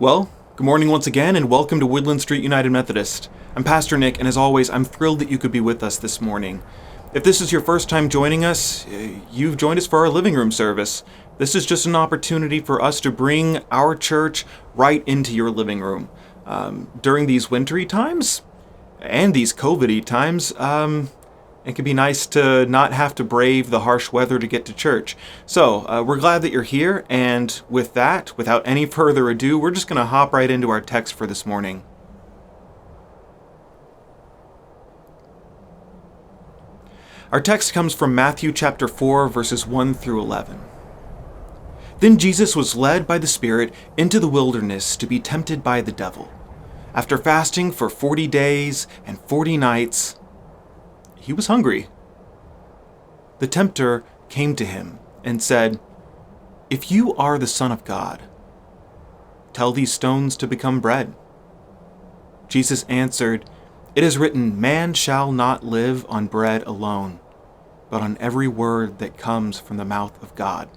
Well, good morning once again, and welcome to Woodland Street United Methodist. I'm Pastor Nick, and as always, I'm thrilled that you could be with us this morning. If this is your first time joining us, you've joined us for our living room service. This is just an opportunity for us to bring our church right into your living room. During these wintry times, and these COVID-y times, it can be nice to not have to brave the harsh weather to get to church. So, we're glad that you're here, and with that, without any further ado, we're just going to hop right into our text for this morning. Our text comes from Matthew chapter 4, verses 1 through 11. Then Jesus was led by the Spirit into the wilderness to be tempted by the devil. After fasting for 40 days and 40 nights, he was hungry. The tempter came to him and said, "If you are the Son of God, tell these stones to become bread." Jesus answered, "It is written, man shall not live on bread alone, but on every word that comes from the mouth of God."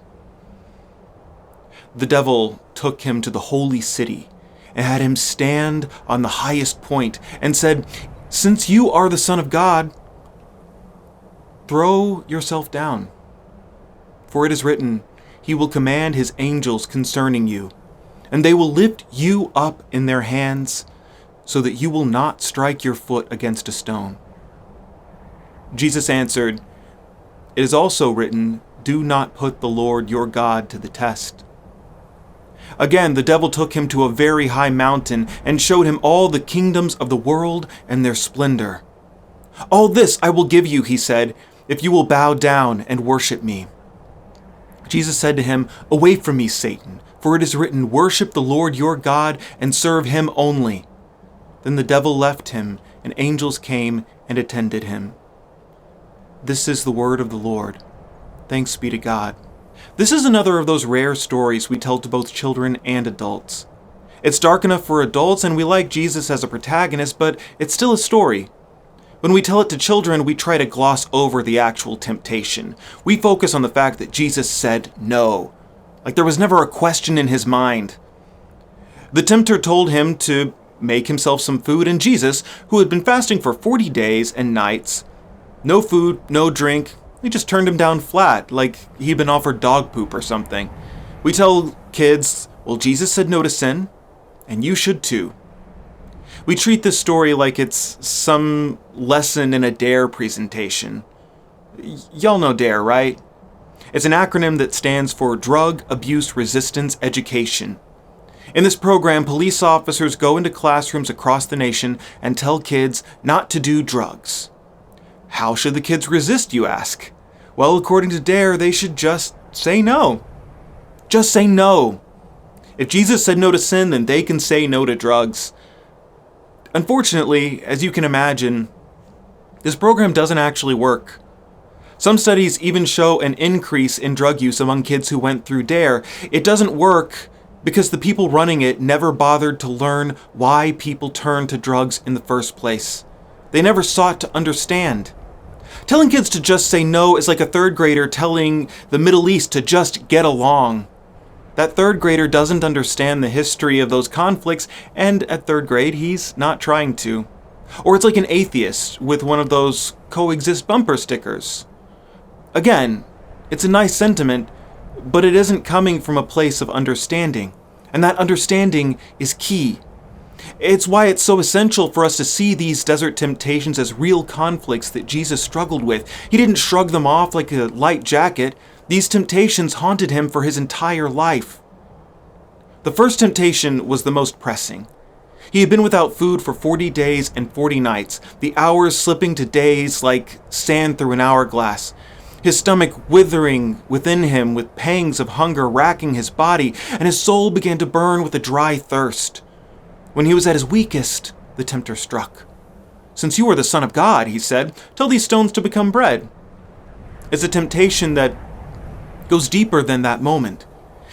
The devil took him to the holy city and had him stand on the highest point and said, "Since you are the Son of God, throw yourself down. For it is written, he will command his angels concerning you, and they will lift you up in their hands, so that you will not strike your foot against a stone." Jesus answered, "It is also written, do not put the Lord your God to the test." Again, the devil took him to a very high mountain and showed him all the kingdoms of the world and their splendor. "All this I will give you," he said, "if you will bow down and worship me." Jesus said to him, "Away from me, Satan, for it is written, worship the Lord your God and serve him only." Then the devil left him, and angels came and attended him. This is the word of the Lord. Thanks be to God. This is another of those rare stories we tell to both children and adults. It's dark enough for adults, and we like Jesus as a protagonist, but it's still a story. When we tell it to children, we try to gloss over the actual temptation. We focus on the fact that Jesus said no, like there was never a question in his mind. The tempter told him to make himself some food, and Jesus, who had been fasting for 40 days and nights, no food, no drink, he just turned him down flat, like he'd been offered dog poop or something. We tell kids, well, Jesus said no to sin, and you should too. We treat this story like it's some lesson in a DARE presentation. Y'all know DARE, right? It's an acronym that stands for Drug Abuse Resistance Education. In this program, police officers go into classrooms across the nation and tell kids not to do drugs. How should the kids resist, you ask? Well, according to DARE, they should just say no. Just say no. If Jesus said no to sin, then they can say no to drugs. Unfortunately, as you can imagine, this program doesn't actually work. Some studies even show an increase in drug use among kids who went through DARE. It doesn't work because the people running it never bothered to learn why people turn to drugs in the first place. They never sought to understand. Telling kids to just say no is like a third grader telling the Middle East to just get along. That third grader doesn't understand the history of those conflicts, and at third grade, he's not trying to. Or it's like an atheist with one of those coexist bumper stickers. Again, it's a nice sentiment, but it isn't coming from a place of understanding, and that understanding is key. It's why it's so essential for us to see these desert temptations as real conflicts that Jesus struggled with. He didn't shrug them off like a light jacket. These temptations haunted him for his entire life. The first temptation was the most pressing. He had been without food for 40 days and 40 nights, the hours slipping to days like sand through an hourglass. His stomach withering within him with pangs of hunger racking his body, and his soul began to burn with a dry thirst. When he was at his weakest, the tempter struck. "Since you are the Son of God," he said, "tell these stones to become bread." It's a temptation that goes deeper than that moment.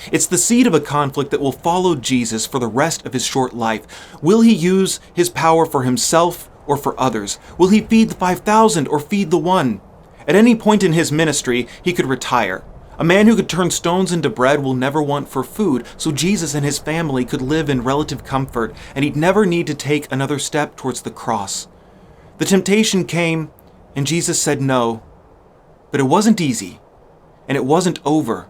It's the seed of a conflict that will follow Jesus for the rest of his short life. Will he use his power for himself or for others? Will he feed the 5,000 or feed the one? At any point in his ministry, he could retire. A man who could turn stones into bread will never want for food, so Jesus and his family could live in relative comfort, and he'd never need to take another step towards the cross. The temptation came, and Jesus said no. But it wasn't easy, and it wasn't over.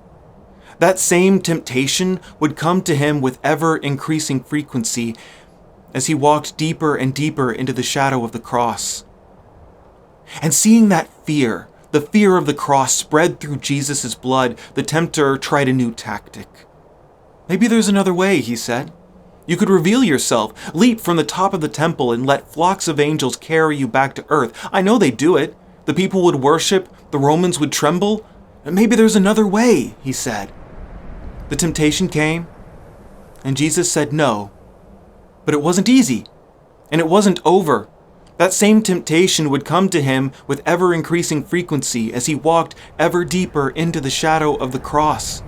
That same temptation would come to him with ever-increasing frequency as he walked deeper and deeper into the shadow of the cross. And seeing that fear, the fear of the cross spread through Jesus' blood, the tempter tried a new tactic. Maybe there's another way, he said. You could reveal yourself, leap from the top of the temple, and let flocks of angels carry you back to earth. I know they'd do it. The people would worship, the Romans would tremble. Maybe there's another way, he said. The temptation came, and Jesus said no. But it wasn't easy, and it wasn't over. That same temptation would come to him with ever-increasing frequency as he walked ever deeper into the shadow of the cross.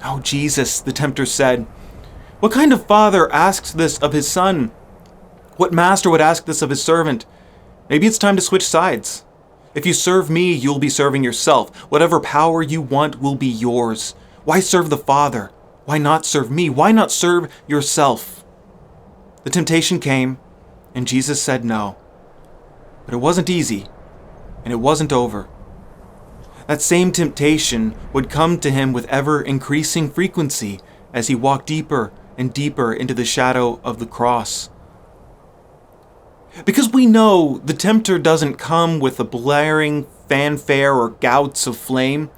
"Oh, Jesus," the tempter said, "what kind of father asks this of his son? What master would ask this of his servant? Maybe it's time to switch sides. If you serve me, you'll be serving yourself. Whatever power you want will be yours. Why serve the Father? Why not serve me? Why not serve yourself?" The temptation came, and Jesus said no. But it wasn't easy, and it wasn't over. That same temptation would come to him with ever-increasing frequency as he walked deeper and deeper into the shadow of the cross. Because we know the tempter doesn't come with a blaring fanfare or gouts of flame.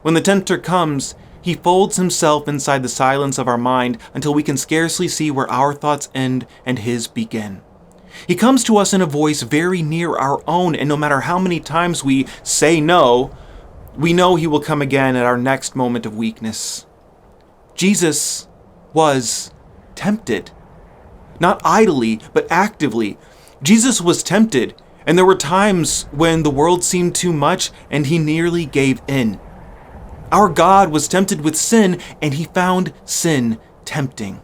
When the tempter comes, he folds himself inside the silence of our mind until we can scarcely see where our thoughts end and his begin. He comes to us in a voice very near our own, and no matter how many times we say no, we know he will come again at our next moment of weakness. Jesus was tempted. Not idly, but actively. Jesus was tempted, and there were times when the world seemed too much and he nearly gave in. Our God was tempted with sin, and he found sin tempting.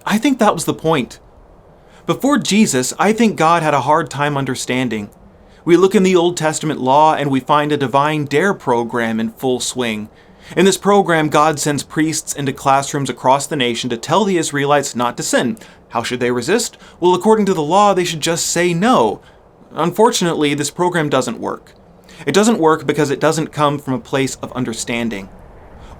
I think that was the point. Before Jesus, I think God had a hard time understanding. We look in the Old Testament law and we find a divine dare program in full swing. In this program, God sends priests into classrooms across the nation to tell the Israelites not to sin. How should they resist? Well, according to the law, they should just say no. Unfortunately, this program doesn't work. It doesn't work because it doesn't come from a place of understanding.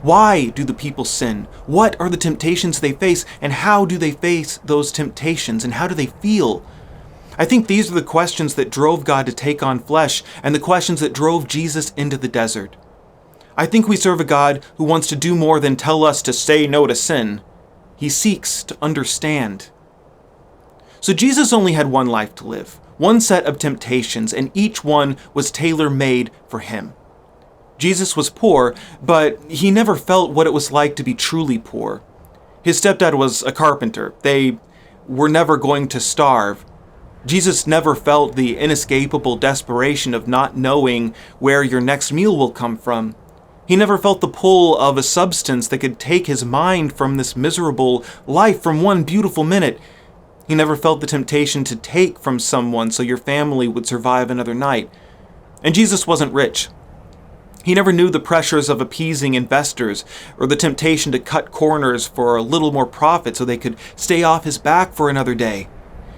Why do the people sin? What are the temptations they face? And how do they face those temptations? And how do they feel? I think these are the questions that drove God to take on flesh, and the questions that drove Jesus into the desert. I think we serve a God who wants to do more than tell us to say no to sin. He seeks to understand. So Jesus only had one life to live, one set of temptations, and each one was tailor-made for him. Jesus was poor, but he never felt what it was like to be truly poor. His stepdad was a carpenter. They were never going to starve. Jesus never felt the inescapable desperation of not knowing where your next meal will come from. He never felt the pull of a substance that could take his mind from this miserable life from one beautiful minute. He never felt the temptation to take from someone so your family would survive another night. And Jesus wasn't rich. He never knew the pressures of appeasing investors or the temptation to cut corners for a little more profit so they could stay off his back for another day.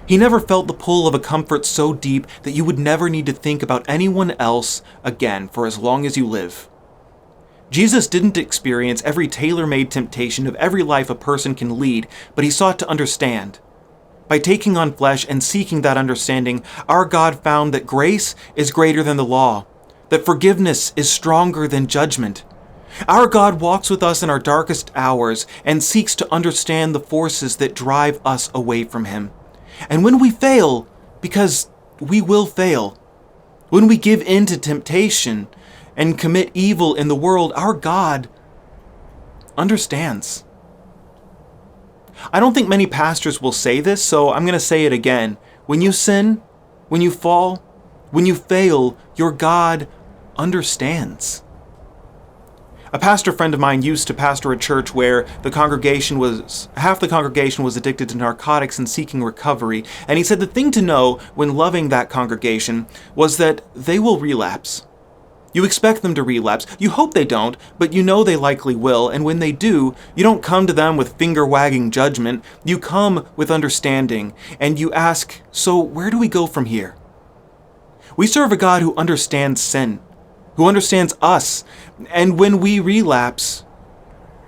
He never felt the pull of a comfort so deep that you would never need to think about anyone else again for as long as you live. Jesus didn't experience every tailor-made temptation of every life a person can lead, but he sought to understand. By taking on flesh and seeking that understanding, our God found that grace is greater than the law, that forgiveness is stronger than judgment. Our God walks with us in our darkest hours and seeks to understand the forces that drive us away from him. And when we fail, because we will fail, when we give in to temptation and commit evil in the world, our God understands. I don't think many pastors will say this, so I'm going to say it again. When you sin, when you fall, when you fail, your God understands. A pastor friend of mine used to pastor a church where half the congregation was addicted to narcotics and seeking recovery, and he said the thing to know when loving that congregation was that they will relapse. You expect them to relapse. You hope they don't, but you know they likely will, and when they do, you don't come to them with finger-wagging judgment. You come with understanding, and you ask, so where do we go from here? We serve a God who understands sin, who understands us, and when we relapse,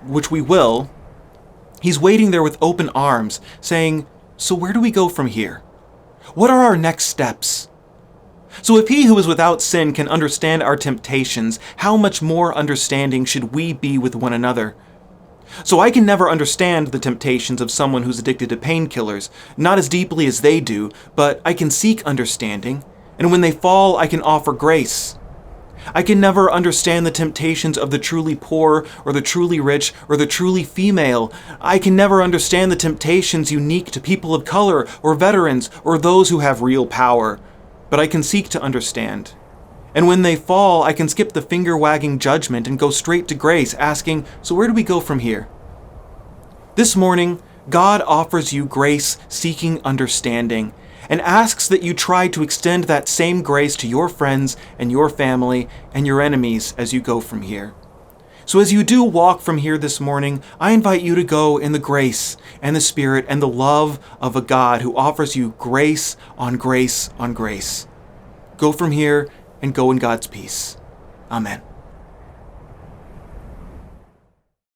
which we will, He's waiting there with open arms, saying, so where do we go from here? What are our next steps? So if He who is without sin can understand our temptations, how much more understanding should we be with one another? So I can never understand the temptations of someone who's addicted to painkillers, not as deeply as they do, but I can seek understanding, and when they fall, I can offer grace. I can never understand the temptations of the truly poor, or the truly rich, or the truly female. I can never understand the temptations unique to people of color, or veterans, or those who have real power. But I can seek to understand. And when they fall, I can skip the finger-wagging judgment and go straight to grace, asking, so where do we go from here? This morning, God offers you grace seeking understanding, and asks that you try to extend that same grace to your friends and your family and your enemies as you go from here. So as you do walk from here this morning, I invite you to go in the grace and the Spirit and the love of a God who offers you grace on grace on grace. Go from here and go in God's peace. Amen.